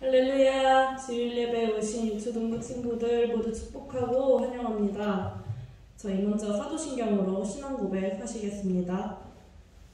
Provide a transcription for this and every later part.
할렐루야! 주일 예배에 오신 유초동부 친구들 모두 축복하고 환영합니다. 저희 먼저 사도신경으로 신앙 고백 하시겠습니다.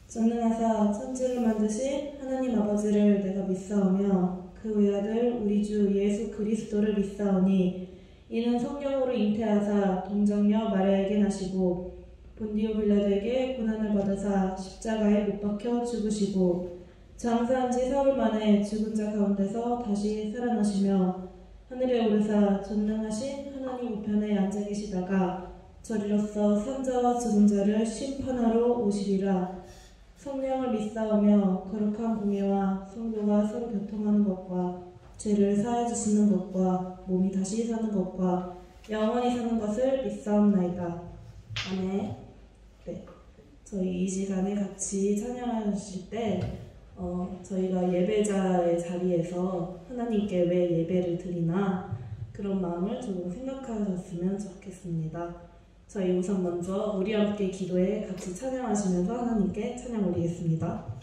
전능하사 천지를 만드신 하나님 아버지를 내가 믿사오며 그 외아들 우리 주 예수 그리스도를 믿사오니 이는 성령으로 잉태하사 동정녀 마리아에게 나시고 본디오 빌라도에게 고난을 받으사 십자가에 못 박혀 죽으시고 장사한 지 사흘 만에 죽은 자 가운데서 다시 살아나시며 하늘에 오르사 전능하신 하나님 우편에 앉아 계시다가 저리로서 산자와 죽은 자를 심판하러 오시리라. 성령을 믿사오며 거룩한 공예와 성도가 서로 교통하는 것과 죄를 사하여 주시는 것과 몸이 다시 사는 것과 영원히 사는 것을 믿사옵나이다. 아멘. 네, 저희 이 시간에 같이 찬양하실 때 저희가 예배자의 자리에서 하나님께 왜 예배를 드리나 그런 마음을 조금 생각하셨으면 좋겠습니다. 저희 우선 먼저 우리 함께 기도해 같이 찬양하시면서 하나님께 찬양 올리겠습니다.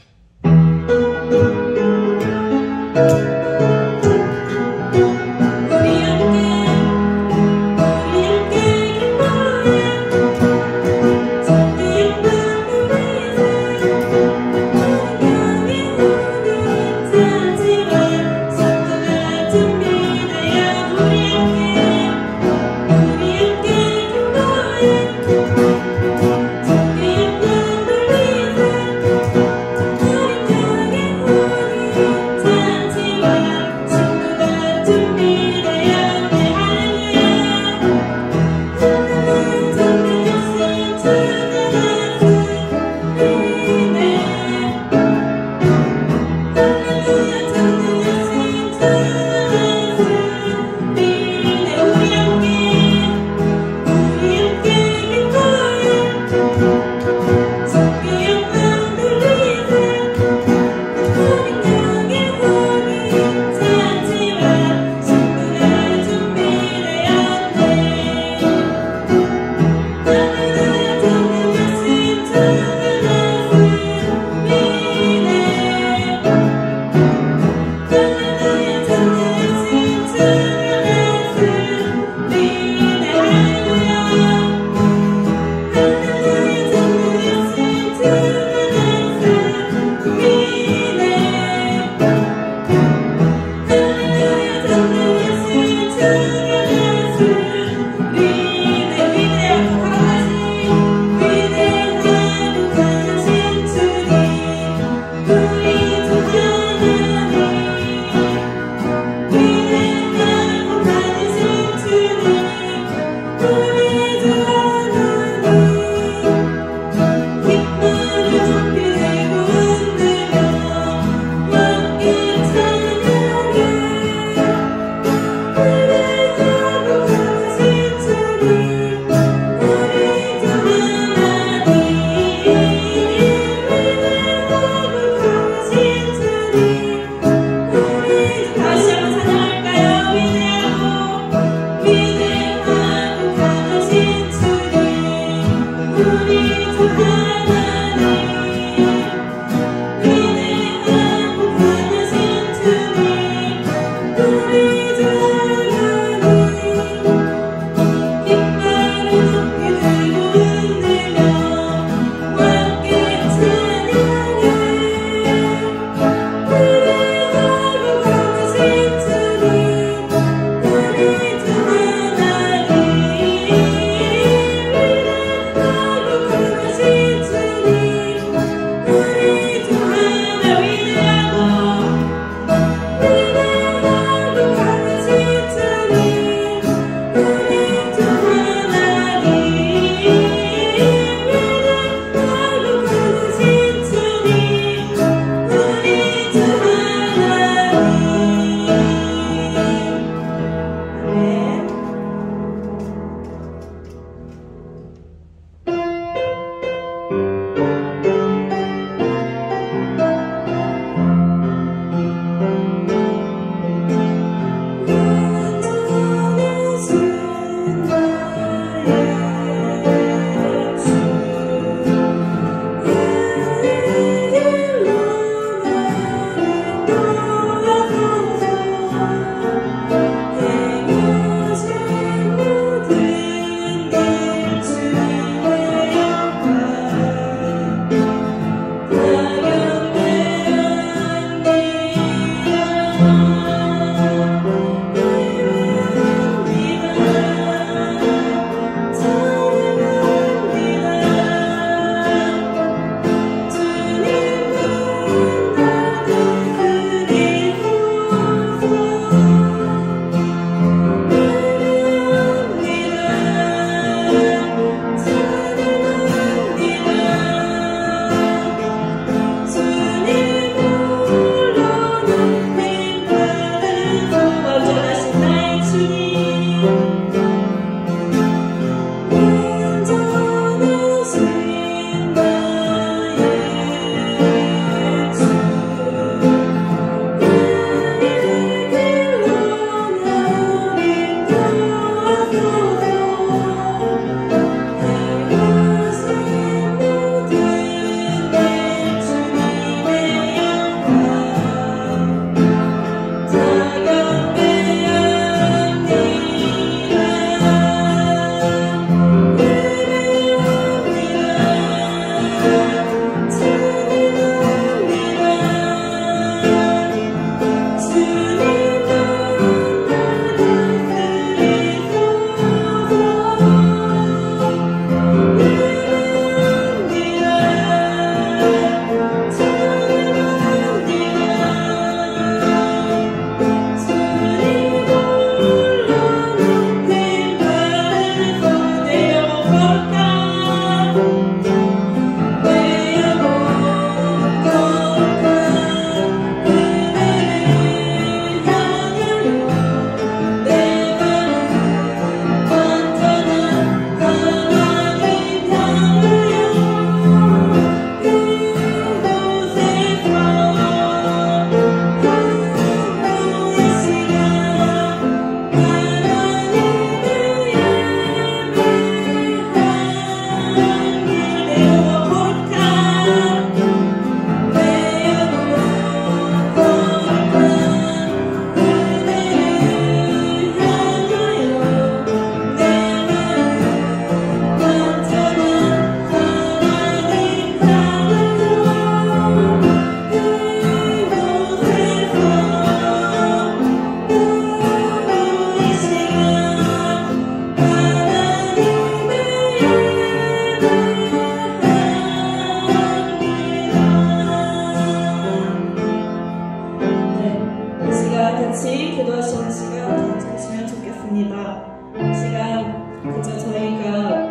같이 기도하시는 시간 가지시면 좋겠습니다. 이 시간 그저 저희가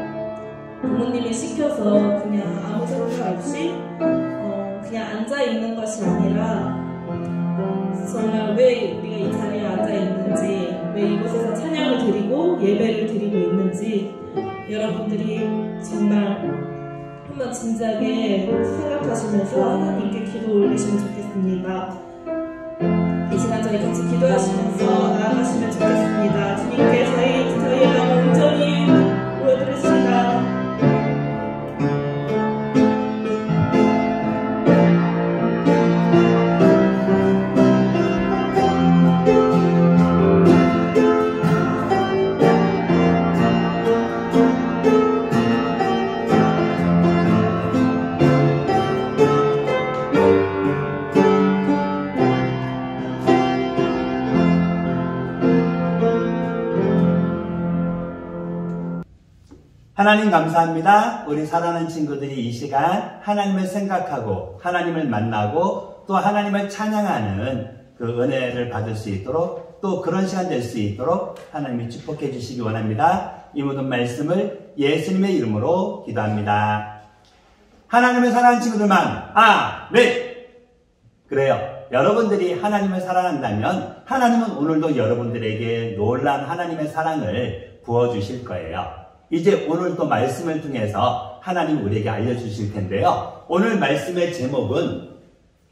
부모님이 시켜서 그냥 아무 생각 없이 그냥 앉아있는 것이 아니라 정말 왜 우리가 이 자리에 앉아있는지, 왜 이곳에서 찬양을 드리고 예배를 드리고 있는지 여러분들이 정말 한번 진지하게 생각하시면서 하나님께 기도 올리시면 좋겠습니다. 이 시간 저희 같이 기도하시면서 나아가시면 좋겠습니다. 주님께 저희가 온전히 보여드렸습니다. 하나님 감사합니다. 우리 사랑하는 친구들이 이 시간 하나님을 생각하고 하나님을 만나고 또 하나님을 찬양하는 그 은혜를 받을 수 있도록 또 그런 시간 될 수 있도록 하나님이 축복해 주시기 원합니다. 이 모든 말씀을 예수님의 이름으로 기도합니다. 하나님을 사랑하는 친구들만 아멘. 그래요. 여러분들이 하나님을 사랑한다면 하나님은 오늘도 여러분들에게 놀라운 하나님의 사랑을 부어주실 거예요. 이제 오늘 또 말씀을 통해서 하나님 우리에게 알려주실 텐데요. 오늘 말씀의 제목은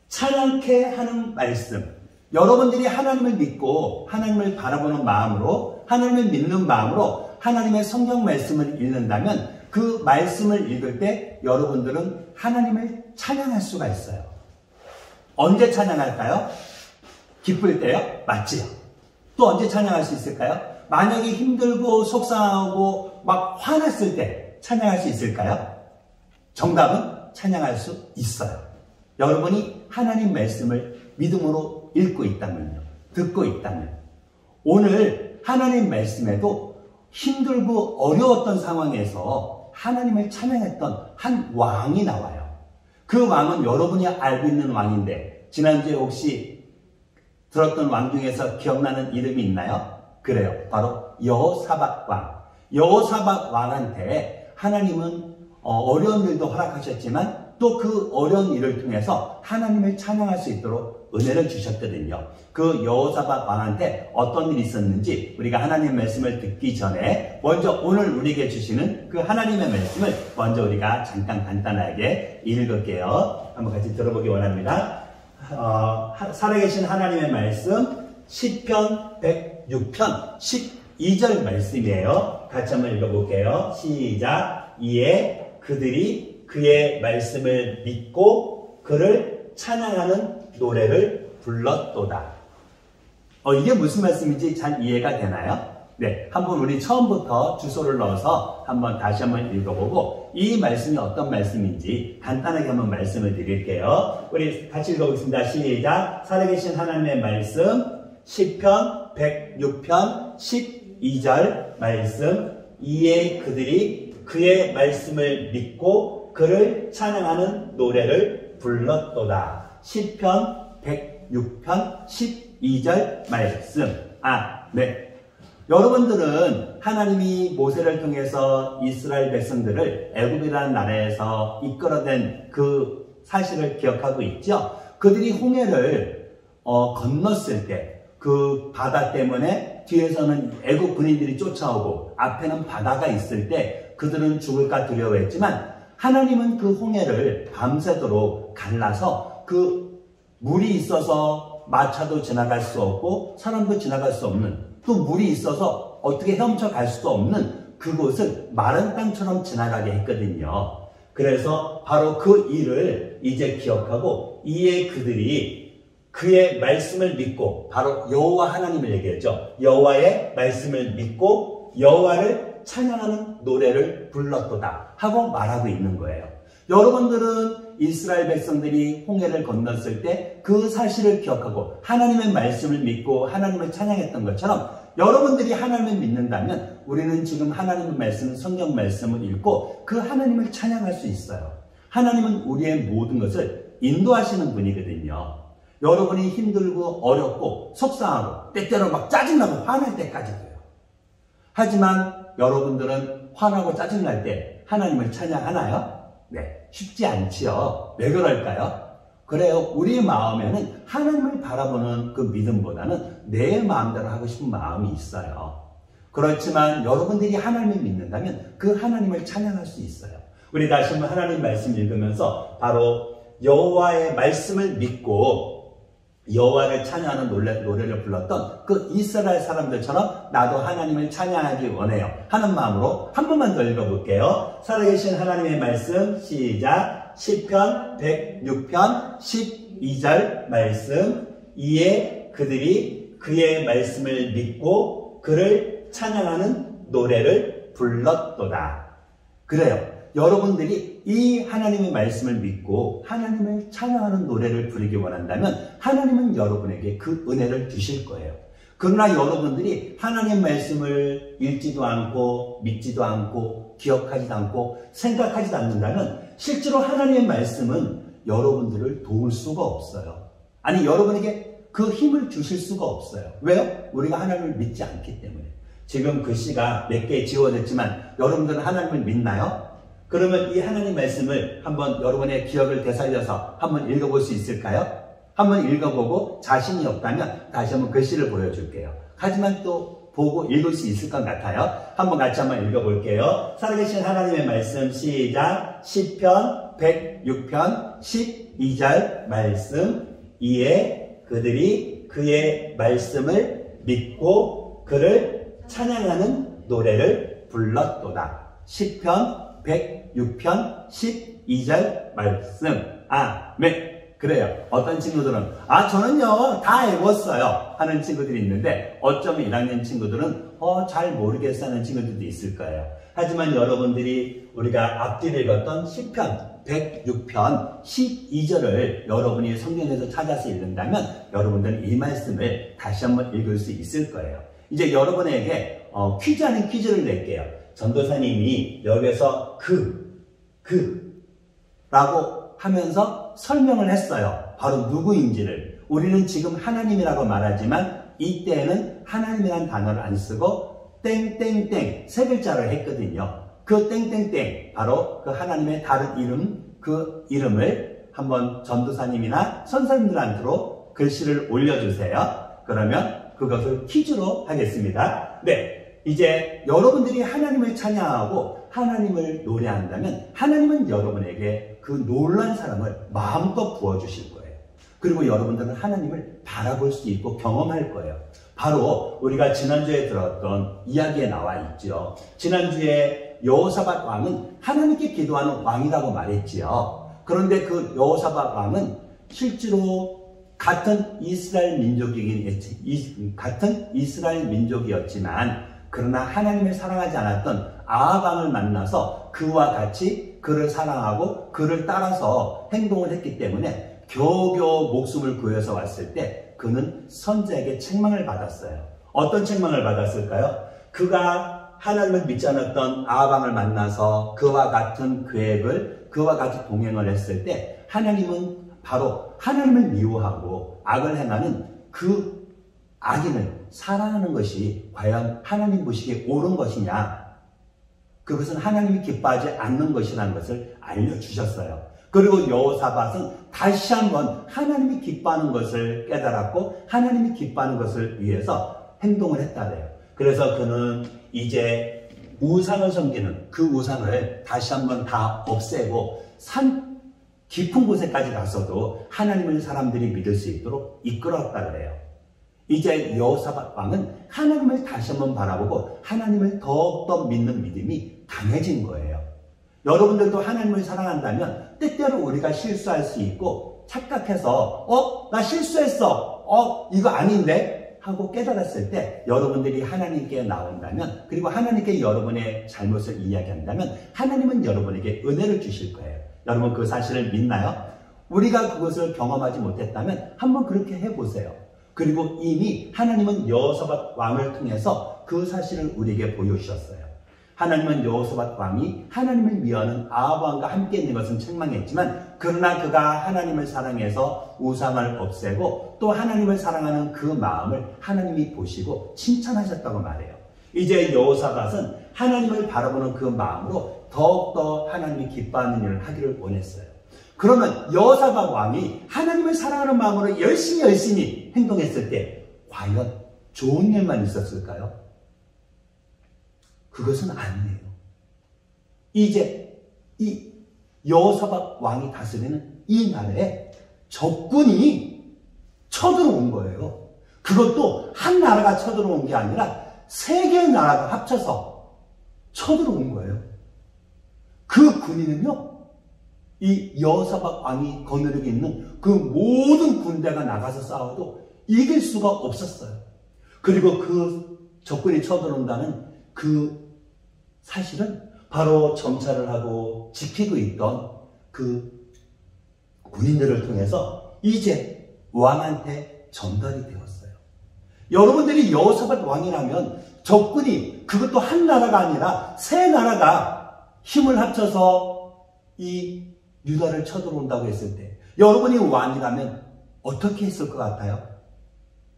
찬양케 하는 말씀. 여러분들이 하나님을 믿고 하나님을 바라보는 마음으로, 하나님을 믿는 마음으로 하나님의 성경 말씀을 읽는다면 그 말씀을 읽을 때 여러분들은 하나님을 찬양할 수가 있어요. 언제 찬양할까요? 기쁠 때요? 맞지요. 또 언제 찬양할 수 있을까요? 만약에 힘들고 속상하고 막 화났을 때 찬양할 수 있을까요? 정답은 찬양할 수 있어요. 여러분이 하나님 말씀을 믿음으로 읽고 있다면요. 듣고 있다면. 오늘 하나님 말씀에도 힘들고 어려웠던 상황에서 하나님을 찬양했던 한 왕이 나와요. 그 왕은 여러분이 알고 있는 왕인데 지난주에 혹시 들었던 왕 중에서 기억나는 이름이 있나요? 그래요. 바로 여호사밧 왕. 여호사밧 왕한테 하나님은 어려운 일도 허락하셨지만 또 그 어려운 일을 통해서 하나님을 찬양할 수 있도록 은혜를 주셨거든요. 그 여호사밧 왕한테 어떤 일이 있었는지 우리가 하나님 말씀을 듣기 전에 먼저 오늘 우리에게 주시는 그 하나님의 말씀을 먼저 우리가 잠깐 간단하게 읽을게요. 한번 같이 들어보기 원합니다. 살아계신 하나님의 말씀 시편 106편 12절 말씀이에요. 같이 한번 읽어볼게요. 시작. 이에 그들이 그의 말씀을 믿고 그를 찬양하는 노래를 불렀도다. 이게 무슨 말씀인지 잘 이해가 되나요? 네, 한번 우리 처음부터 주소를 넣어서 다시 한번 읽어보고 이 말씀이 어떤 말씀인지 간단하게 한번 말씀을 드릴게요. 우리 같이 읽어보겠습니다. 시작. 살아계신 하나님의 말씀 시편 106편 12절 말씀. 이에 그들이 그의 말씀을 믿고 그를 찬양하는 노래를 불렀도다. 시편 106편 12절 말씀. 네. 여러분들은 하나님이 모세를 통해서 이스라엘 백성들을 애굽이라는 나라에서 이끌어낸 그 사실을 기억하고 있죠. 그들이 홍해를 건넜을 때 그 바다 때문에 뒤에서는 애굽 군인들이 쫓아오고 앞에는 바다가 있을 때 그들은 죽을까 두려워했지만 하나님은 그 홍해를 밤새도록 갈라서 그 물이 있어서 마차도 지나갈 수 없고 사람도 지나갈 수 없는, 또 물이 있어서 어떻게 헤엄쳐 갈 수도 없는 그곳을 마른 땅처럼 지나가게 했거든요. 그래서 바로 그 일을 이제 기억하고 이에 그들이 그의 말씀을 믿고, 바로 여호와 하나님을 얘기했죠. 여호와의 말씀을 믿고 여호와를 찬양하는 노래를 불렀도다 하고 말하고 있는 거예요. 여러분들은 이스라엘 백성들이 홍해를 건넜을 때 그 사실을 기억하고 하나님의 말씀을 믿고 하나님을 찬양했던 것처럼 여러분들이 하나님을 믿는다면 우리는 지금 하나님의 말씀, 성경 말씀을 읽고 그 하나님을 찬양할 수 있어요. 하나님은 우리의 모든 것을 인도하시는 분이거든요. 여러분이 힘들고 어렵고 속상하고 때때로 막 짜증나고 화날 때까지 돼요. 하지만 여러분들은 화나고 짜증날 때 하나님을 찬양하나요? 네, 쉽지 않지요. 왜 그럴까요? 그래요. 우리 마음에는 하나님을 바라보는 그 믿음보다는 내 마음대로 하고 싶은 마음이 있어요. 그렇지만 여러분들이 하나님을 믿는다면 그 하나님을 찬양할 수 있어요. 우리 다시 한번 하나님 말씀 읽으면서 바로 여호와의 말씀을 믿고 여호와를 찬양하는 노래를 불렀던 그 이스라엘 사람들처럼 나도 하나님을 찬양하기 원해요 하는 마음으로 한 번만 더 읽어볼게요. 살아계신 하나님의 말씀 시작. 시편 106편 12절 말씀. 이에 그들이 그의 말씀을 믿고 그를 찬양하는 노래를 불렀도다. 그래요. 여러분들이 이 하나님의 말씀을 믿고 하나님을 찬양하는 노래를 부르기 원한다면 하나님은 여러분에게 그 은혜를 주실 거예요. 그러나 여러분들이 하나님 말씀을 읽지도 않고 믿지도 않고 기억하지도 않고 생각하지도 않는다면 실제로 하나님의 말씀은 여러분들을 도울 수가 없어요. 아니 여러분에게 그 힘을 주실 수가 없어요. 왜요? 우리가 하나님을 믿지 않기 때문에. 지금 글씨가 몇 개 지워졌지만 여러분들은 하나님을 믿나요? 그러면 이 하나님 말씀을 한번 여러분의 기억을 되살려서 한번 읽어볼 수 있을까요? 한번 읽어보고 자신이 없다면 다시 한번 글씨를 보여줄게요. 하지만 또 보고 읽을 수 있을 것 같아요. 한번 같이 한번 읽어볼게요. 살아계신 하나님의 말씀 시작. 시편 106편 12절 말씀. 이에 그들이 그의 말씀을 믿고 그를 찬양하는 노래를 불렀도다. 시편 106편 12절 말씀. 아멘. 그래요. 어떤 친구들은 저는요 다 외웠어요 하는 친구들이 있는데 어쩌면 1학년 친구들은 잘 모르겠어 하는 친구들도 있을 거예요. 하지만 여러분들이 우리가 앞뒤를 읽었던 시편 106편 12절을 여러분이 성경에서 찾아서 읽는다면 여러분들은 이 말씀을 다시 한번 읽을 수 있을 거예요. 이제 여러분에게 퀴즈 아닌 퀴즈를 낼게요. 전도사님이 여기서 라고 하면서 설명을 했어요. 바로 누구인지를. 우리는 지금 하나님이라고 말하지만 이때에는 하나님이라는 단어를 안 쓰고 땡땡땡 세 글자를 했거든요. 그 땡땡땡 바로 그 하나님의 다른 이름, 그 이름을 한번 전도사님이나 선생님들한테로 글씨를 올려주세요. 그러면 그것을 퀴즈로 하겠습니다. 네. 이제 여러분들이 하나님을 찬양하고 하나님을 노래한다면 하나님은 여러분에게 그 놀란 사랑을 마음껏 부어주실 거예요. 그리고 여러분들은 하나님을 바라볼 수 있고 경험할 거예요. 바로 우리가 지난주에 들었던 이야기에 나와 있죠. 지난주에 여호사밧 왕은 하나님께 기도하는 왕이라고 말했지요. 그런데 그 여호사밧 왕은 실제로 같은 이스라엘 민족이었지만 그러나 하나님을 사랑하지 않았던 아합 왕을 만나서 그와 같이 그를 사랑하고 그를 따라서 행동을 했기 때문에 겨우겨우 목숨을 구해서 왔을 때 그는 선지자에게 책망을 받았어요. 어떤 책망을 받았을까요? 그가 하나님을 믿지 않았던 아합 왕을 만나서 그와 같은 계획을 그와 같이 동행을 했을 때 하나님은 바로 하나님을 미워하고 악을 행하는 그 악인을 사랑하는 것이 과연 하나님 보시기에 옳은 것이냐? 그것은 하나님이 기뻐하지 않는 것이라는 것을 알려주셨어요. 그리고 여호사밧은 다시 한번 하나님이 기뻐하는 것을 깨달았고 하나님이 기뻐하는 것을 위해서 행동을 했다래요. 그래서 그는 이제 우상을 섬기는 그 우상을 다시 한번 다 없애고 산 깊은 곳에까지 가서도 하나님을 사람들이 믿을 수 있도록 이끌었다 그래요. 이제 여호사밧 왕은 하나님을 다시 한번 바라보고 하나님을 더욱더 믿는 믿음이 강해진 거예요. 여러분들도 하나님을 사랑한다면 때때로 우리가 실수할 수 있고 착각해서 나 실수했어. 이거 아닌데? 하고 깨달았을 때 여러분들이 하나님께 나온다면 그리고 하나님께 여러분의 잘못을 이야기한다면 하나님은 여러분에게 은혜를 주실 거예요. 여러분 그 사실을 믿나요? 우리가 그것을 경험하지 못했다면 한번 그렇게 해보세요. 그리고 이미 하나님은 여호사밧 왕을 통해서 그 사실을 우리에게 보여주셨어요. 하나님은 여호사밧 왕이 하나님을 미워하는 아합 왕과 함께 있는 것은 책망했지만 그러나 그가 하나님을 사랑해서 우상을 없애고 또 하나님을 사랑하는 그 마음을 하나님이 보시고 칭찬하셨다고 말해요. 이제 여호사밧은 하나님을 바라보는 그 마음으로 더욱더 하나님이 기뻐하는 일을 하기를 원했어요. 그러면 여호사밧 왕이 하나님을 사랑하는 마음으로 열심히 행동했을 때 과연 좋은 일만 있었을까요? 그것은 아니에요. 이제 이 여호사밧 왕이 다스리는 이 나라에 적군이 쳐들어온 거예요. 그것도 한 나라가 쳐들어온 게 아니라 세 개의 나라가 합쳐서 쳐들어온 거예요. 그 군인은요, 이 여호사밧 왕이 거느리고 있는 그 모든 군대가 나가서 싸워도 이길 수가 없었어요. 그리고 그 적군이 쳐들어온다는 그 사실은 바로 정찰을 하고 지키고 있던 그 군인들을 통해서 이제 왕한테 전달이 되었어요. 여러분들이 여호사밧 왕이라면 적군이 그것도 한 나라가 아니라 세 나라가 힘을 합쳐서 이 유다를 쳐들어온다고 했을 때 여러분이 왕이라면 어떻게 했을 것 같아요?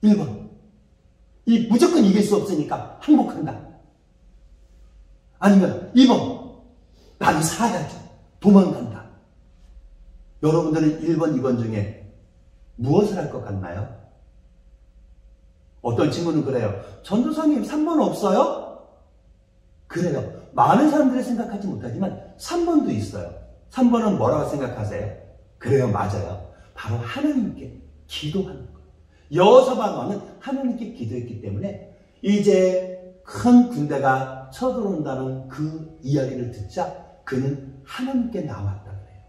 1번, 이 무조건 이길 수 없으니까 항복한다. 아니면 2번, 나는 살아야죠. 도망간다. 여러분들은 1번, 2번 중에 무엇을 할 것 같나요? 어떤 친구는 그래요. 전도사님 3번 없어요? 그래요. 많은 사람들이 생각하지 못하지만 3번도 있어요. 3번은 뭐라고 생각하세요? 그래요. 맞아요. 바로 하나님께 기도하는 거예요. 여호사밧 왕은 하나님께 기도했기 때문에 이제 큰 군대가 쳐들어온다는 그 이야기를 듣자 그는 하나님께 나왔다 그래요.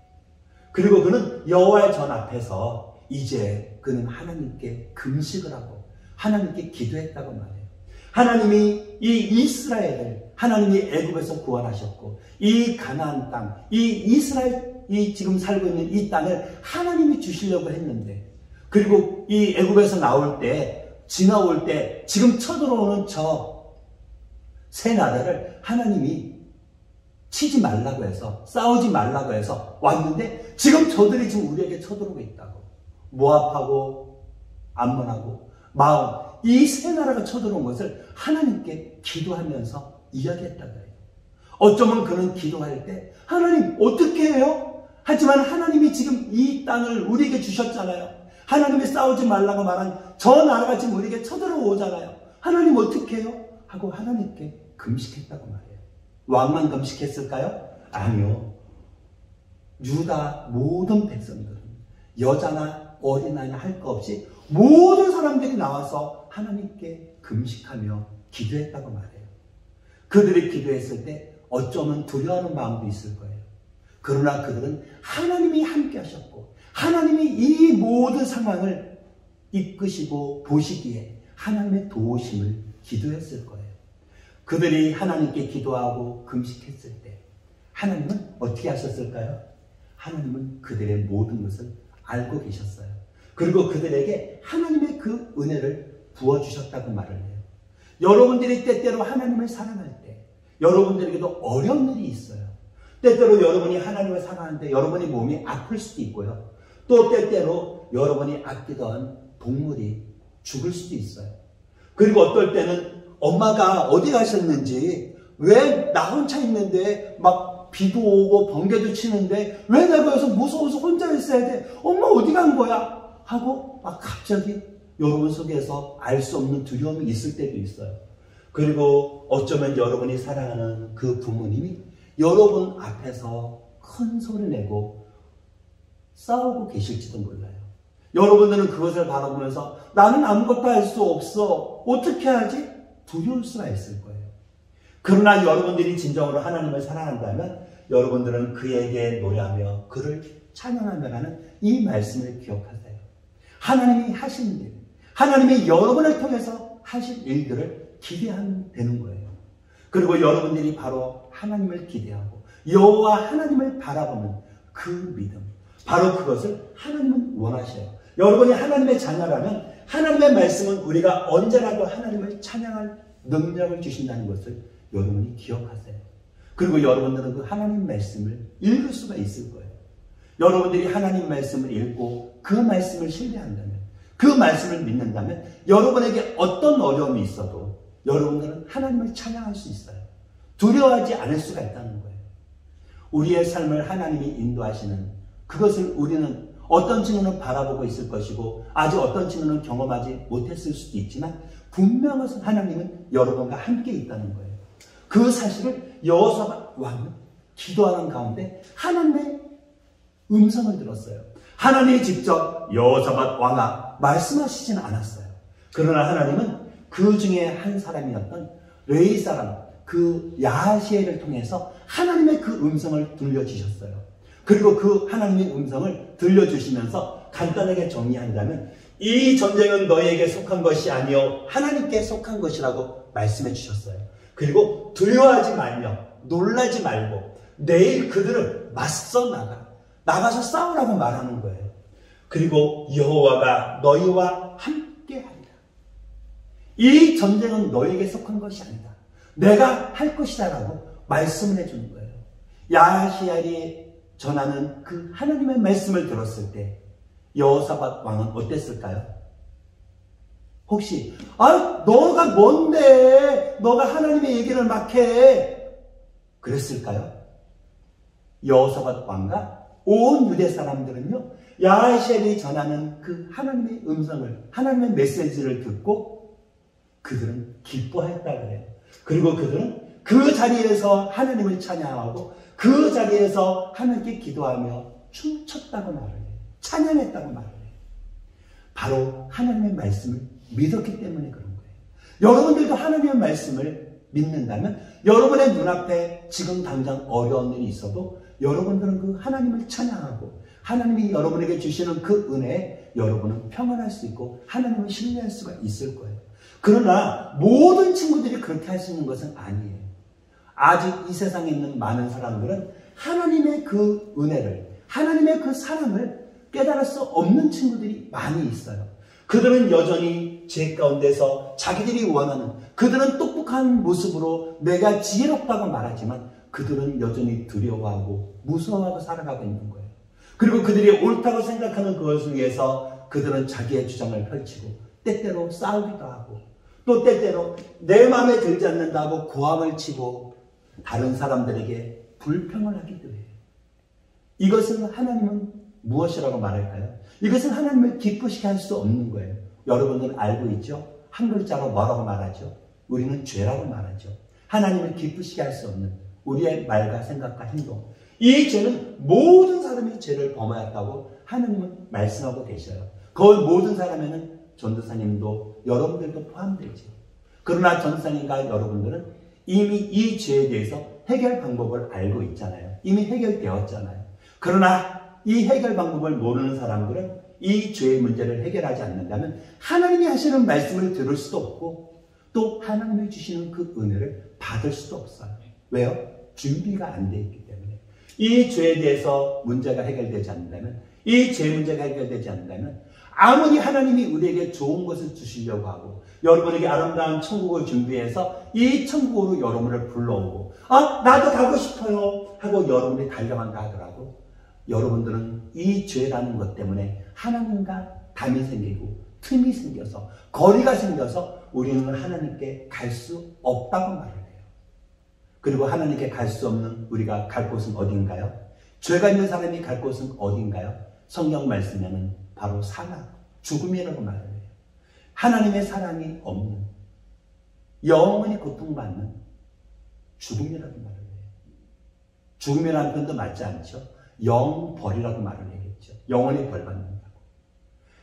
그리고 그는 여호와의 전 앞에서 이제 그는 하나님께 금식을 하고 하나님께 기도했다고 말해요. 하나님이 이 이스라엘을 하나님이 애굽에서 구원하셨고 이 가나안 땅, 이 이스라엘이 지금 살고 있는 이 땅을 하나님이 주시려고 했는데 그리고 이 애굽에서 나올 때 지나올 때 지금 쳐들어오는 저 세 나라를 하나님이 치지 말라고 해서 싸우지 말라고 해서 왔는데 지금 저들이 지금 우리에게 쳐들어오고 있다고. 모압하고 암몬하고 마온 이 세 나라가 쳐들어온 것을 하나님께 기도하면서 이야기했다고 해요. 어쩌면 그는 기도할 때 하나님 어떻게 해요? 하지만 하나님이 지금 이 땅을 우리에게 주셨잖아요. 하나님이 싸우지 말라고 말한 저 나라가 지금 우리에게 쳐들어오잖아요. 하나님 어떻게 해요? 하고 하나님께 금식했다고 말해요. 왕만 금식했을까요? 아니요. 유다 모든 백성들은 여자나 어린아이나 할 것 없이 모든 사람들이 나와서 하나님께 금식하며 기도했다고 말해요. 그들이 기도했을 때 어쩌면 두려워하는 마음도 있을 거예요. 그러나 그들은 하나님이 함께 하셨고 하나님이 이 모든 상황을 이끄시고 보시기에 하나님의 도우심을 기도했을 거예요. 그들이 하나님께 기도하고 금식했을 때 하나님은 어떻게 하셨을까요? 하나님은 그들의 모든 것을 알고 계셨어요. 그리고 그들에게 하나님의 그 은혜를 부어주셨다고 말을 해요. 여러분들이 때때로 하나님을 사랑할 때 여러분들에게도 어려운 일이 있어요. 때때로 여러분이 하나님을 사랑하는데 여러분의 몸이 아플 수도 있고요. 또 때때로 여러분이 아끼던 동물이 죽을 수도 있어요. 그리고 어떨 때는 엄마가 어디 가셨는지 왜 나 혼자 있는데 막 비도 오고 번개도 치는데 왜 내가 여기서 무서워서 혼자 있어야 돼? 엄마 어디 간 거야? 하고 막 갑자기 여러분 속에서 알 수 없는 두려움이 있을 때도 있어요. 그리고 어쩌면 여러분이 사랑하는 그 부모님이 여러분 앞에서 큰 소리 내고 싸우고 계실지도 몰라요. 여러분들은 그것을 바라보면서 나는 아무것도 할 수 없어. 어떻게 하지? 두려울 수가 있을 거예요. 그러나 여러분들이 진정으로 하나님을 사랑한다면 여러분들은 그에게 노래하며 그를 찬양하며라는 이 말씀을 기억하세요. 하나님이 하신 일, 하나님이 여러분을 통해서 하실 일들을 기대하면 되는 거예요. 그리고 여러분들이 바로 하나님을 기대하고 여호와 하나님을 바라보는 그 믿음, 바로 그것을 하나님은 원하셔요. 여러분이 하나님의 자녀라면 하나님의 말씀은 우리가 언제라도 하나님을 찬양할 능력을 주신다는 것을 여러분이 기억하세요. 그리고 여러분들은 그 하나님 말씀을 읽을 수가 있을 거예요. 여러분들이 하나님 말씀을 읽고 그 말씀을 신뢰한다면, 그 말씀을 믿는다면 여러분에게 어떤 어려움이 있어도 여러분들은 하나님을 찬양할 수 있어요. 두려워하지 않을 수가 있다는 거예요. 우리의 삶을 하나님이 인도하시는 그것을 우리는 어떤 층은 바라보고 있을 것이고 아직 어떤 층은 경험하지 못했을 수도 있지만 분명히 하나님은 여러분과 함께 있다는 거예요. 그 사실을 여호사밧 왕은 기도하는 가운데 하나님의 음성을 들었어요. 하나님이 직접 여호사밧 왕아 말씀하시지는 않았어요. 그러나 하나님은 그 중에 한 사람이었던 레위 사람 그 야하시엘을 통해서 하나님의 그 음성을 들려주셨어요. 그리고 그 하나님의 음성을 들려주시면서 간단하게 정리한다면 이 전쟁은 너희에게 속한 것이 아니요 하나님께 속한 것이라고 말씀해 주셨어요. 그리고 두려워하지 말며 놀라지 말고 내일 그들을 맞서 나가서 싸우라고 말하는 거예요. 그리고 여호와가 너희와 함께하리라. 이 전쟁은 너희에게 속한 것이 아니다. 내가 할 것이다 라고 말씀을 해주는 거예요. 야하시엘이 전하는 그 하나님의 말씀을 들었을 때 여호사밧 왕은 어땠을까요? 혹시 너가 뭔데 너가 하나님의 얘기를 막 해 그랬을까요? 여호사밧 왕과 온 유대 사람들은요 야하시엘이 전하는 그 하나님의 음성을 하나님의 메시지를 듣고 그들은 기뻐했다 그래요. 그리고 그들은 그 자리에서 하나님을 찬양하고 그 자리에서 하나님께 기도하며 춤췄다고 말을 해요. 찬양했다고 말을 해요. 바로 하나님의 말씀을 믿었기 때문에 그런 거예요. 여러분들도 하나님의 말씀을 믿는다면 여러분의 눈앞에 지금 당장 어려운 일이 있어도 여러분들은 그 하나님을 찬양하고 하나님이 여러분에게 주시는 그 은혜에 여러분은 평안할 수 있고 하나님을 신뢰할 수가 있을 거예요. 그러나 모든 친구들이 그렇게 할 수 있는 것은 아니에요. 아직 이 세상에 있는 많은 사람들은 하나님의 그 은혜를 하나님의 그 사랑을 깨달을 수 없는 친구들이 많이 있어요. 그들은 여전히 죄 가운데서 자기들이 원하는 그들은 똑똑한 모습으로 내가 지혜롭다고 말하지만 그들은 여전히 두려워하고 무서워하고 살아가고 있는 거예요. 그리고 그들이 옳다고 생각하는 그것을 위해서 그들은 자기의 주장을 펼치고 때때로 싸우기도 하고 또 때때로 내 마음에 들지 않는다고 고함을 치고 다른 사람들에게 불평을 하기도 해요. 이것은 하나님은 무엇이라고 말할까요? 이것은 하나님을 기쁘시게 할 수 없는 거예요. 여러분들은 알고 있죠? 한 글자로 뭐라고 말하죠? 우리는 죄라고 말하죠. 하나님을 기쁘시게 할 수 없는 우리의 말과 생각과 행동. 이 죄는 모든 사람이 죄를 범하였다고 하나님은 말씀하고 계셔요. 그 모든 사람에는 전도사님도 여러분들도 포함되죠. 그러나 전도사님과 여러분들은 이미 이 죄에 대해서 해결 방법을 알고 있잖아요. 이미 해결되었잖아요. 그러나 이 해결 방법을 모르는 사람들은 이 죄의 문제를 해결하지 않는다면 하나님이 하시는 말씀을 들을 수도 없고 또 하나님이 주시는 그 은혜를 받을 수도 없어요. 왜요? 준비가 안 돼 있기 때문에. 이 죄에 대해서 문제가 해결되지 않는다면 이 죄 문제가 해결되지 않는다면 아무리 하나님이 우리에게 좋은 것을 주시려고 하고 여러분에게 아름다운 천국을 준비해서 이 천국으로 여러분을 불러오고 나도 가고 싶어요 하고 여러분이 달려간다 하더라도 여러분들은 이 죄라는 것 때문에 하나님과 담이 생기고 틈이 생겨서 거리가 생겨서 우리는 하나님께 갈 수 없다고 말을 해요. 그리고 하나님께 갈 수 없는 우리가 갈 곳은 어딘가요? 죄가 있는 사람이 갈 곳은 어딘가요? 성경 말씀에는 바로 사망, 죽음이라고 말을 해요. 하나님의 사랑이 없는 영원히 고통받는 죽음이라고 말을 해요. 죽음이라는 표현도 맞지 않죠? 영벌이라고 말을 하겠죠. 영원히 벌받는다고.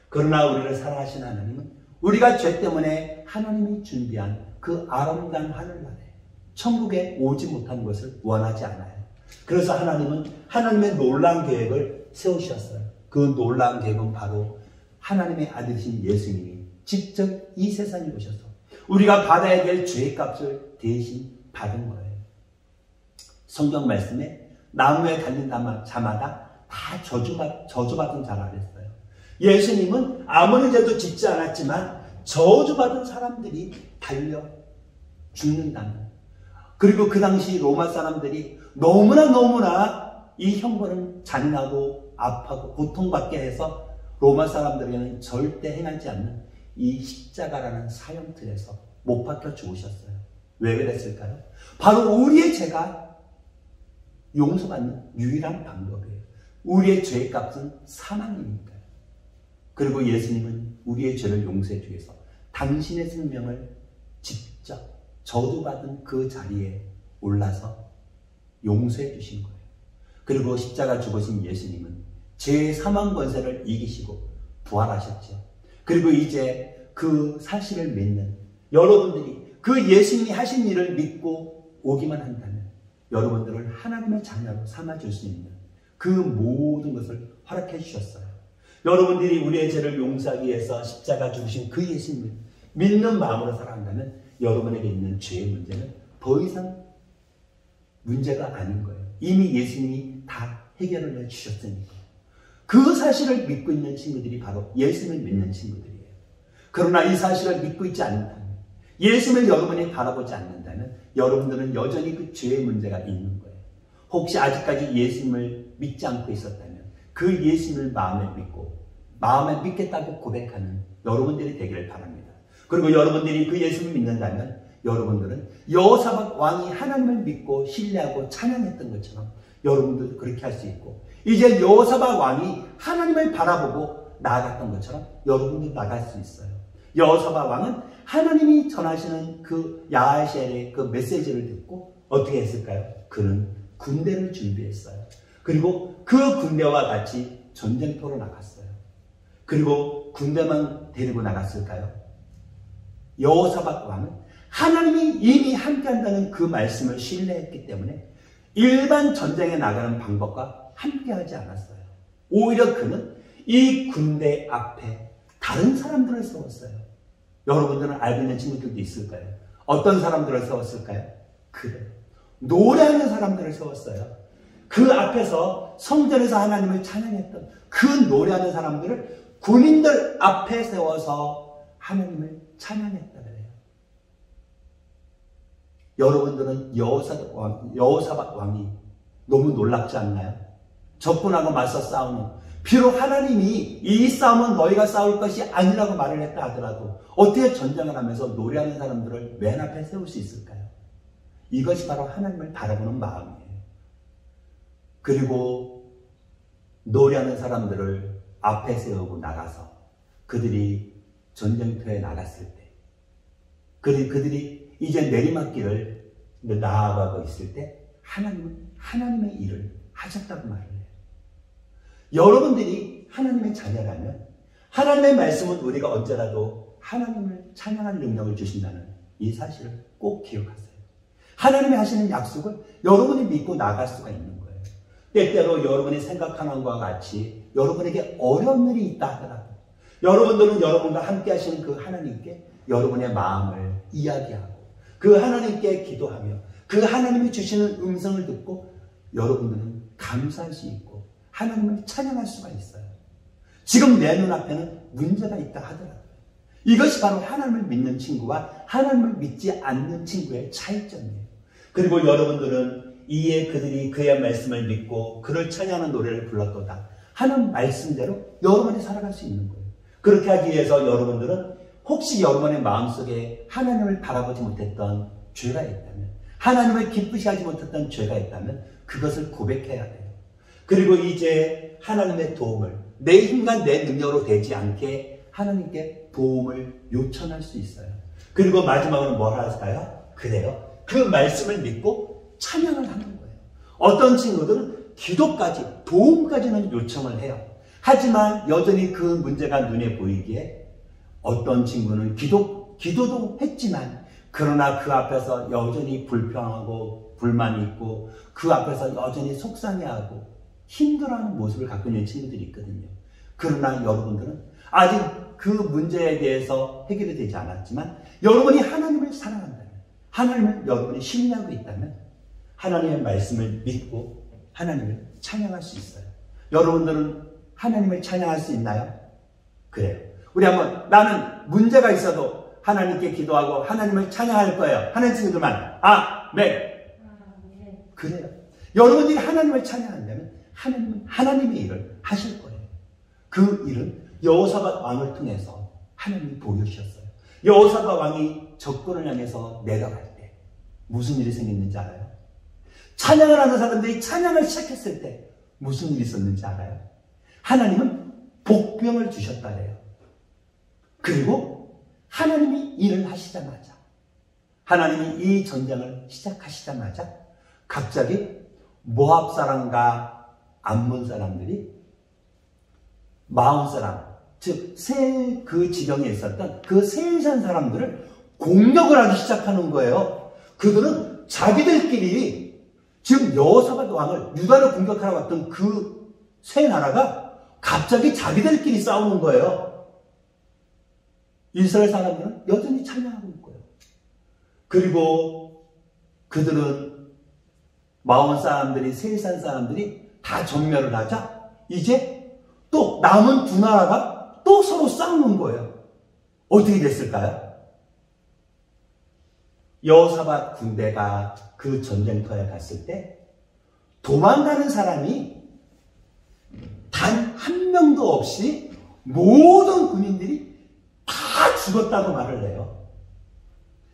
그러나 우리를 사랑하신 하나님은 우리가 죄 때문에 하나님이 준비한 그 아름다운 하늘나라에 천국에 오지 못한 것을 원하지 않아요. 그래서 하나님은 하나님의 놀라운 계획을 세우셨어요. 그 놀라운 계획은 바로 하나님의 아들이신 예수님이 직접 이 세상에 오셔서 우리가 받아야 될 죄의 값을 대신 받은 거예요. 성경 말씀에 나무에 달린 자마다 다 저주받은 자라 그랬어요. 예수님은 아무리 죄도 짓지 않았지만 저주받은 사람들이 달려 죽는다는 그리고 그 당시 로마 사람들이 너무나 이 형벌은 잔인하고 아파고 고통받게 해서 로마 사람들에게는 절대 행하지 않는 이 십자가라는 사형틀에서 못 박혀 죽으셨어요. 왜 그랬을까요? 바로 우리의 죄가 용서받는 유일한 방법이에요. 우리의 죄의 값은 사망이니까요. 그리고 예수님은 우리의 죄를 용서해 주기 위해서 당신의 생명을 직접 저주받은 그 자리에 올라서 용서해 주신 거예요. 그리고 십자가 죽으신 예수님은 죄의 사망 권세를 이기시고 부활하셨죠. 그리고 이제 그 사실을 믿는 여러분들이 그 예수님이 하신 일을 믿고 오기만 한다면 여러분들을 하나님의 자녀로 삼아줄 수 있는 그 모든 것을 허락해 주셨어요. 여러분들이 우리의 죄를 용서하기 위해서 십자가 죽으신 그 예수님을 믿는 마음으로 살아간다면 여러분에게 있는 죄의 문제는 더 이상 문제가 아닌 거예요. 이미 예수님이 다 해결을 해주셨으니까. 그 사실을 믿고 있는 친구들이 바로 예수님을 믿는 친구들이에요. 그러나 이 사실을 믿고 있지 않는다면, 예수님을 여러분이 바라보지 않는다면 여러분들은 여전히 그 죄의 문제가 있는 거예요. 혹시 아직까지 예수님을 믿지 않고 있었다면 그 예수님을 마음에 믿겠다고 고백하는 여러분들이 되기를 바랍니다. 그리고 여러분들이 그 예수님을 믿는다면 여러분들은 여호사밧 왕이 하나님을 믿고 신뢰하고 찬양했던 것처럼 여러분들도 그렇게 할 수 있고, 이제 여호사밧 왕이 하나님을 바라보고 나아갔던 것처럼 여러분도 나갈 수 있어요. 여호사밧 왕은 하나님이 전하시는 그 야하시엘의 그 메시지를 듣고 어떻게 했을까요? 그는 군대를 준비했어요. 그리고 그 군대와 같이 전쟁터로 나갔어요. 그리고 군대만 데리고 나갔을까요? 여호사밧 왕은 하나님이 이미 함께한다는 그 말씀을 신뢰했기 때문에 일반 전쟁에 나가는 방법과 함께하지 않았어요. 오히려 그는 이 군대 앞에 다른 사람들을 세웠어요. 여러분들은 알고 있는 친구들도 있을까요? 어떤 사람들을 세웠을까요? 그래요. 노래하는 사람들을 세웠어요. 그 앞에서 성전에서 하나님을 찬양했던 그 노래하는 사람들을 군인들 앞에 세워서 하나님을 찬양했다 그래요. 여러분들은 여호사밧 왕이 너무 놀랍지 않나요? 적군하고 맞서 싸우는, 비록 하나님이 이 싸움은 너희가 싸울 것이 아니라고 말을 했다 하더라도 어떻게 전쟁을 하면서 노래하는 사람들을 맨 앞에 세울 수 있을까요? 이것이 바로 하나님을 바라보는 마음이에요. 그리고 노래하는 사람들을 앞에 세우고 나가서 그들이 전쟁터에 나갔을 때, 그들이 이제 내리막길을 나아가고 있을 때 하나님은 하나님의 일을 하셨다고 말을 해요. 여러분들이 하나님의 자녀라면 하나님의 말씀은 우리가 언제라도 하나님을 찬양할 능력을 주신다는 이 사실을 꼭 기억하세요. 하나님이 하시는 약속을 여러분이 믿고 나갈 수가 있는 거예요. 때때로 여러분이 생각하는 것과 같이 여러분에게 어려운 일이 있다 하더라도 여러분들은 여러분과 함께 하시는 그 하나님께 여러분의 마음을 이야기하고 그 하나님께 기도하며 그 하나님이 주시는 음성을 듣고 여러분들은 감사할 수 있고 하나님을 찬양할 수가 있어요. 지금 내 눈앞에는 문제가 있다 하더라고요. 이것이 바로 하나님을 믿는 친구와 하나님을 믿지 않는 친구의 차이점이에요. 그리고 여러분들은 이에 그들이 그의 말씀을 믿고 그를 찬양하는 노래를 불렀도다 하는 말씀대로 여러분이 살아갈 수 있는 거예요. 그렇게 하기 위해서 여러분들은 혹시 여러분의 마음속에 하나님을 바라보지 못했던 죄가 있다면, 하나님을 기쁘시 하지 못했던 죄가 있다면 그것을 고백해야 돼요. 그리고 이제 하나님의 도움을 내 힘과 내 능력으로 되지 않게 하나님께 도움을 요청할 수 있어요. 그리고 마지막으로 뭘 할까요? 그래요. 그 말씀을 믿고 찬양을 하는 거예요. 어떤 친구들은 기도까지, 도움까지는 요청을 해요. 하지만 여전히 그 문제가 눈에 보이기에 어떤 친구는 기도도 했지만 그러나 그 앞에서 여전히 불평하고 불만이 있고 그 앞에서 여전히 속상해하고 힘들어하는 모습을 갖고 있는 친구들이 있거든요. 그러나 여러분들은 아직 그 문제에 대해서 해결이 되지 않았지만 여러분이 하나님을 사랑한다면, 하나님을 여러분이 신뢰하고 있다면 하나님의 말씀을 믿고 하나님을 찬양할 수 있어요. 여러분들은 하나님을 찬양할 수 있나요? 그래요. 우리 한번, 나는 문제가 있어도 하나님께 기도하고 하나님을 찬양할 거예요 하는 친구들만 아멘. 그래요. 여러분들이 하나님을 찬양한다면 하나님은 하나님의 일을 하실 거예요. 그 일은 여호사밧 왕을 통해서 하나님이 보여주셨어요. 여호사밧 왕이 적군을 향해서 내려갈 때 무슨 일이 생겼는지 알아요? 찬양을 하는 사람들이 찬양을 시작했을 때 무슨 일이 있었는지 알아요? 하나님은 복병을 주셨다래요. 그리고 하나님이 일을 하시자마자, 하나님이 이 전쟁을 시작하시자마자 갑자기 모압 사람과 암몬 사람들이 마온 사람, 즉 세일 그 지경에 있었던 그 세일산 사람들을 공격을 하기 시작하는 거예요. 그들은 자기들끼리 지금 여호사밧 왕을 유다를 공격하러 왔던 그 세 나라가 갑자기 자기들끼리 싸우는 거예요. 이스라엘 사람들은 여전히 찬양하고 있고요. 그리고 그들은 마온 사람들이, 세일산 사람들이 다 전멸을 하자 이제 또 남은 두 나라가 또 서로 싸우는 거예요. 어떻게 됐을까요? 여호사밧 군대가 그 전쟁터에 갔을 때 도망가는 사람이 단 한 명도 없이 모든 군인들이 다 죽었다고 말을 해요.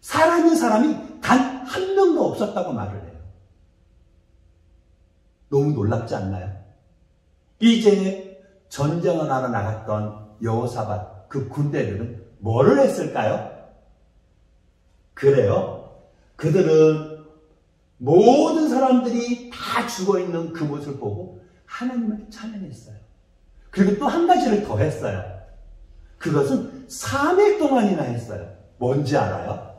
살아있는 사람이 단 한 명도 없었다고 말을 해요. 너무 놀랍지 않나요? 이제 전쟁을 하러 나갔던 여호사밧 그 군대들은 뭐를 했을까요? 그래요. 그들은 모든 사람들이 다 죽어있는 그 모습을 보고 하나님을 찬양했어요. 그리고 또 한 가지를 더 했어요. 그것은 3일 동안이나 했어요. 뭔지 알아요?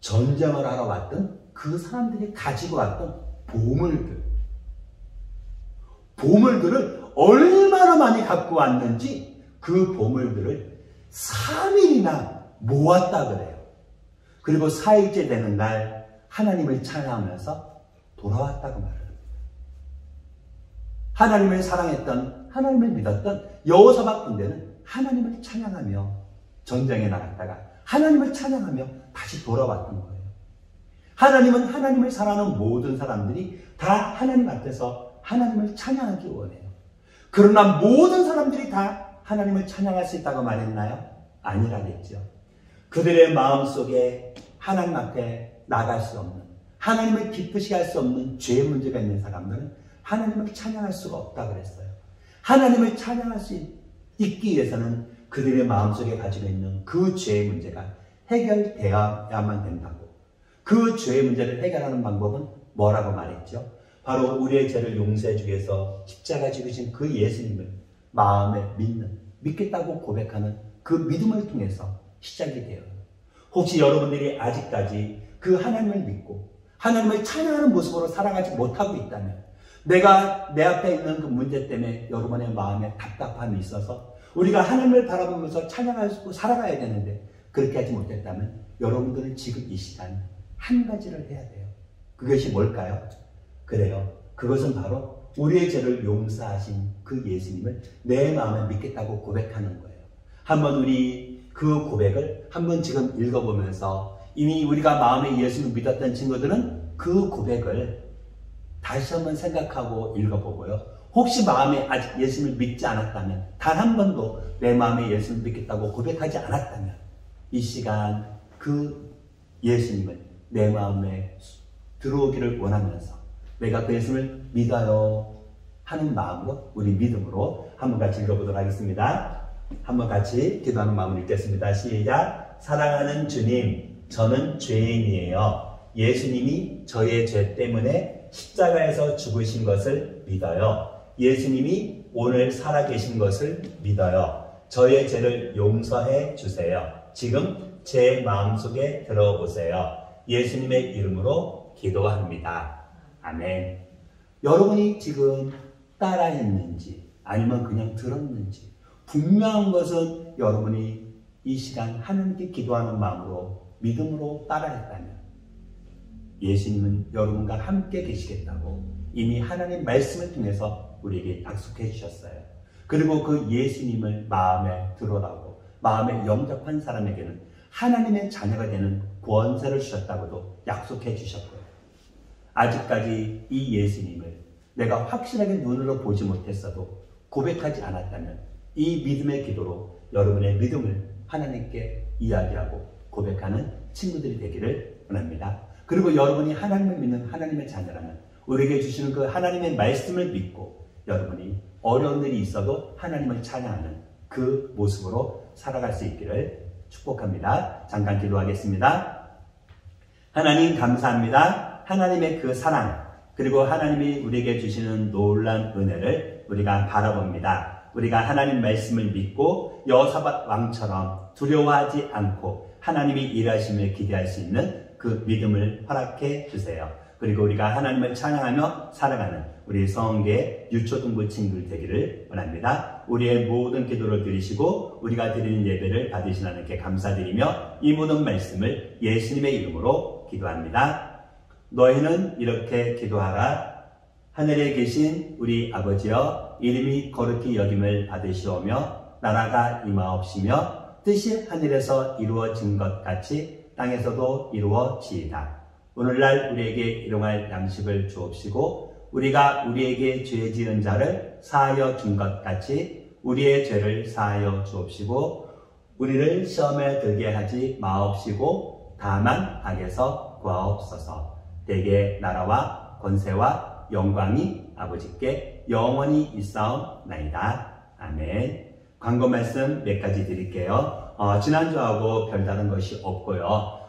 전쟁을 하러 왔던 그 사람들이 가지고 왔던 보물들을 얼마나 많이 갖고 왔는지 그 보물들을 3일이나 모았다 그래요. 그리고 4일째 되는 날 하나님을 찬양하면서 돌아왔다고 말해요. 하나님을 사랑했던, 하나님을 믿었던 여호사밧 군대는 하나님을 찬양하며 전쟁에 나갔다가 하나님을 찬양하며 다시 돌아왔던 거예요. 하나님은 하나님을 사랑하는 모든 사람들이 다 하나님 앞에서 하나님을 찬양하기 원해요. 그러나 모든 사람들이 다 하나님을 찬양할 수 있다고 말했나요? 아니라겠죠. 그들의 마음속에 하나님 앞에 나갈 수 없는, 하나님을 기쁘시게 할 수 없는 죄의 문제가 있는 사람들은 하나님을 찬양할 수가 없다 그랬어요. 하나님을 찬양할 수 있기 위해서는 그들의 마음속에 가지고 있는 그 죄의 문제가 해결되어야만 된다고. 그 죄의 문제를 해결하는 방법은 뭐라고 말했죠? 바로 우리의 죄를 용서해 주기 위해서 십자가 지으신 그 예수님을 마음에 믿겠다고 고백하는 그 믿음을 통해서 시작이 돼요. 혹시 여러분들이 아직까지 그 하나님을 믿고 하나님을 찬양하는 모습으로 살아가지 못하고 있다면, 내가 내 앞에 있는 그 문제 때문에 여러분의 마음에 답답함이 있어서 우리가 하나님을 바라보면서 찬양하고 살아가야 되는데 그렇게 하지 못했다면 여러분들은 지금 이 시간 한 가지를 해야 돼요. 그것이 뭘까요? 그래요. 그것은 바로 우리의 죄를 용서하신 그 예수님을 내 마음에 믿겠다고 고백하는 거예요. 한번 우리 그 고백을 한번 지금 읽어보면서, 이미 우리가 마음에 예수님을 믿었던 친구들은 그 고백을 다시 한번 생각하고 읽어보고요. 혹시 마음에 아직 예수님을 믿지 않았다면, 단 한 번도 내 마음에 예수님을 믿겠다고 고백하지 않았다면, 이 시간 그 예수님을 내 마음에 들어오기를 원하면서 내가 그 예수님을 믿어요 하는 마음으로, 우리 믿음으로 한번 같이 읽어보도록 하겠습니다. 한번 같이 기도하는 마음을 읽겠습니다. 시작. 사랑하는 주님, 저는 죄인이에요. 예수님이 저의 죄 때문에 십자가에서 죽으신 것을 믿어요. 예수님이 오늘 살아계신 것을 믿어요. 저의 죄를 용서해 주세요. 지금 제 마음속에 들어오세요. 예수님의 이름으로 기도합니다. 아멘. 여러분이 지금 따라했는지 아니면 그냥 들었는지 분명한 것은 여러분이 이 시간 하나님께 기도하는 마음으로 믿음으로 따라했다면 예수님은 여러분과 함께 계시겠다고 이미 하나님 말씀을 통해서 우리에게 약속해 주셨어요. 그리고 그 예수님을 마음에 들어라고 마음에 영접한 사람에게는 하나님의 자녀가 되는 권세를 주셨다고도 약속해 주셨고요. 아직까지 이 예수님을 내가 확실하게 눈으로 보지 못했어도 고백하지 않았다면 이 믿음의 기도로 여러분의 믿음을 하나님께 이야기하고 고백하는 친구들이 되기를 원합니다. 그리고 여러분이 하나님을 믿는 하나님의 자녀라면 우리에게 주시는 그 하나님의 말씀을 믿고 여러분이 어려운 일이 있어도 하나님을 찬양하는 그 모습으로 살아갈 수 있기를 축복합니다. 잠깐 기도하겠습니다. 하나님 감사합니다. 하나님의 그 사랑 그리고 하나님이 우리에게 주시는 놀라운 은혜를 우리가 바라봅니다. 우리가 하나님 말씀을 믿고 여호사밧 왕처럼 두려워하지 않고 하나님이 일하심을 기대할 수 있는 그 믿음을 허락해 주세요. 그리고 우리가 하나님을 찬양하며 살아가는 우리 성계 유초등부 친구들 되기를 원합니다. 우리의 모든 기도를 들으시고 우리가 드리는 예배를 받으신 하나님께 감사드리며 이 모든 말씀을 예수님의 이름으로 기도합니다. 너희는 이렇게 기도하라. 하늘에 계신 우리 아버지여, 이름이 거룩히 여김을 받으시오며 나라가 임하옵시며 뜻이 하늘에서 이루어진 것 같이 땅에서도 이루어지이다. 오늘날 우리에게 일용할 양식을 주옵시고 우리가 우리에게 죄 지은 자를 사하여 준 것 같이 우리의 죄를 사하여 주옵시고 우리를 시험에 들게 하지 마옵시고 다만 악에서 구하옵소서. 대개 나라와 권세와 영광이 아버지께 영원히 있사옵나이다. 아멘. 광고 말씀 몇 가지 드릴게요. 지난주하고 별다른 것이 없고요.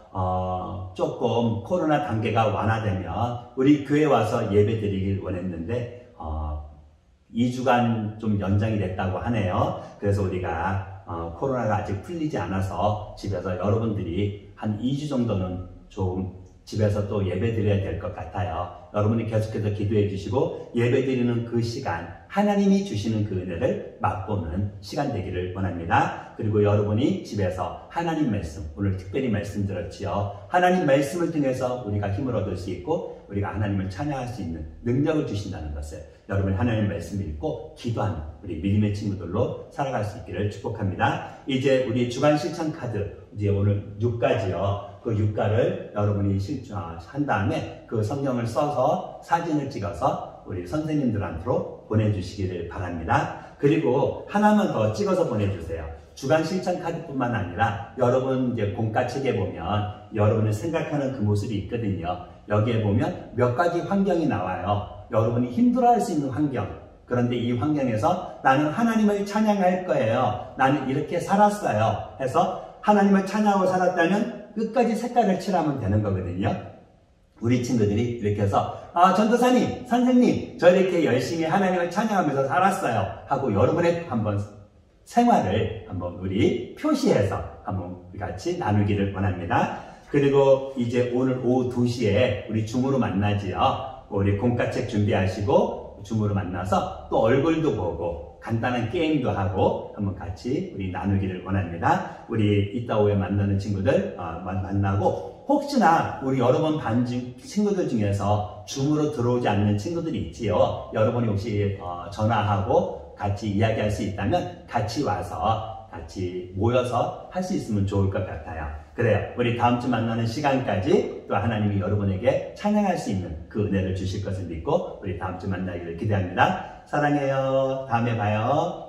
조금 코로나 단계가 완화되면 우리 교회 와서 예배 드리길 원했는데 2주간 좀 연장이 됐다고 하네요. 그래서 우리가 코로나가 아직 풀리지 않아서 집에서 여러분들이 한 2주 정도는 좀 집에서 또 예배 드려야 될 것 같아요. 여러분이 계속해서 기도해 주시고 예배 드리는 그 시간, 하나님이 주시는 그 은혜를 맛보는 시간 되기를 원합니다. 그리고 여러분이 집에서 하나님 말씀, 오늘 특별히 말씀 들었지요. 하나님 말씀을 통해서 우리가 힘을 얻을 수 있고 우리가 하나님을 찬양할 수 있는 능력을 주신다는 것을 여러분 하나님 말씀 읽고 기도하는 우리 믿음의 친구들로 살아갈 수 있기를 축복합니다. 이제 우리 주간 실천 카드, 이제 오늘 6가지요. 그 6가를 여러분이 한 다음에 그 성경을 써서 사진을 찍어서 우리 선생님들한테로 보내주시기를 바랍니다. 그리고 하나만 더 찍어서 보내주세요. 주간 실천 카드뿐만 아니라 여러분 이제 공과책에 보면 여러분이 생각하는 그 모습이 있거든요. 여기에 보면 몇 가지 환경이 나와요. 여러분이 힘들어할 수 있는 환경. 그런데 이 환경에서 나는 하나님을 찬양할 거예요. 나는 이렇게 살았어요. 해서 하나님을 찬양하고 살았다면 끝까지 색깔을 칠하면 되는 거거든요. 우리 친구들이 이렇게 해서 전도사님, 선생님, 저 이렇게 열심히 하나님을 찬양하면서 살았어요 하고 여러분의 한번 생활을 한번 우리 표시해서 한번 우리 같이 나누기를 원합니다. 그리고 이제 오늘 오후 2시에 우리 줌으로 만나지요. 우리 공과책 준비하시고 줌으로 만나서 또 얼굴도 보고 간단한 게임도 하고 한번 같이 우리 나누기를 원합니다. 우리 이따 오후에 만나는 친구들 만나고 혹시나 우리 여러분 반 친구들 중에서 줌으로 들어오지 않는 친구들이 있지요. 여러분이 혹시 전화하고 같이 이야기할 수 있다면 같이 와서 같이 모여서 할 수 있으면 좋을 것 같아요. 그래요. 우리 다음 주 만나는 시간까지 또 하나님이 여러분에게 찬양할 수 있는 그 은혜를 주실 것을 믿고 우리 다음 주 만나기를 기대합니다. 사랑해요. 다음에 봐요.